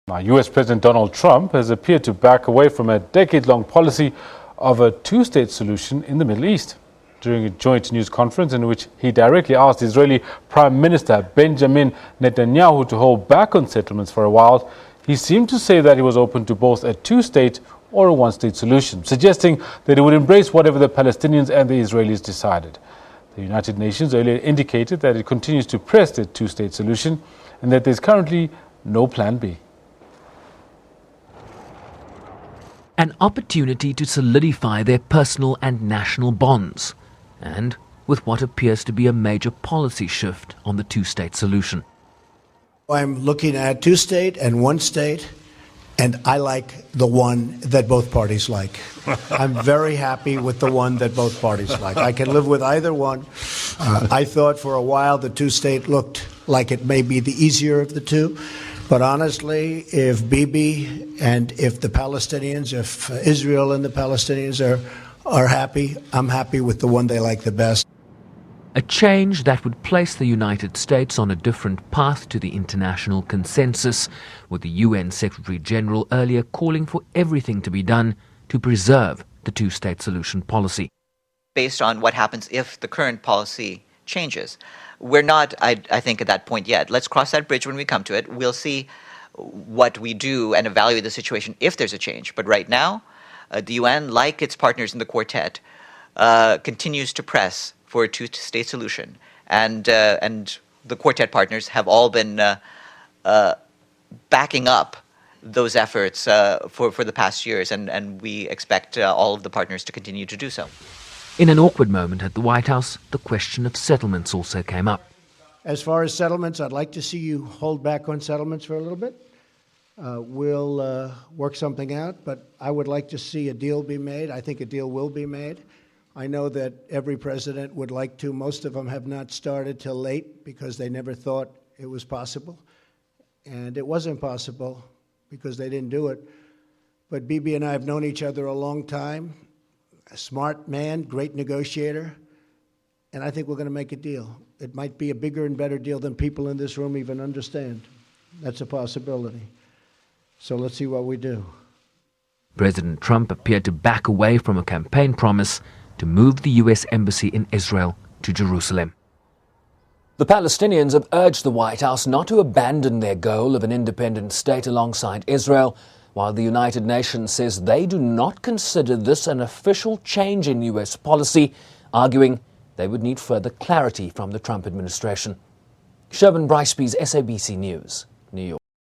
Now, US President Donald Trump has appeared to back away from a decade-long policy of a two-state solution in the Middle East. During a joint news conference in which he directly asked Israeli Prime Minister Benjamin Netanyahu to hold back on settlements for a while, he seemed to say that he was open to both a two-state or a one-state solution, suggesting that he would embrace whatever the Palestinians and the Israelis decided. The United Nations earlier indicated that it continues to press the two-state solution and that there is currently no plan B. An opportunity to solidify their personal and national bonds, and with what appears to be a major policy shift on the two-state solution. I'm looking at two-state and one-state, and I like the one that both parties like. I'm very happy with the one that both parties like. I can live with either one. I thought for a while the two-state looked like it may be the easier of the two. But honestly, if Bibi and if the Palestinians, if Israel and the Palestinians are happy, I'm happy with the one they like the best. A change that would place the United States on a different path to the international consensus, with the UN Secretary General earlier calling for everything to be done to preserve the two-state solution policy. Based on what happens if the current policy changes. We're not, I think, at that point yet. Let's cross that bridge when we come to it. We'll see what we do and evaluate the situation if there's a change. But right now, the UN, like its partners in the quartet, continues to press for a two-state solution. And the quartet partners have all been backing up those efforts for the past years, and we expect all of the partners to continue to do so. In an awkward moment at the White House, the question of settlements also came up. As far as settlements, I'd like to see you hold back on settlements for a little bit. We'll work something out, but I would like to see a deal be made. I think a deal will be made. I know that every president would like to. Most of them have not started till late because they never thought it was possible. And it wasn't possible because they didn't do it. But Bibi and I have known each other a long time. A smart man, great negotiator, and I think we're going to make a deal. It might be a bigger and better deal than people in this room even understand. That's a possibility. So let's see what we do. President Trump appeared to back away from a campaign promise to move the U.S. Embassy in Israel to Jerusalem. The Palestinians have urged the White House not to abandon their goal of an independent state alongside Israel, while the United Nations says they do not consider this an official change in U.S. policy, arguing they would need further clarity from the Trump administration. Bryce-Pease, SABC News, New York.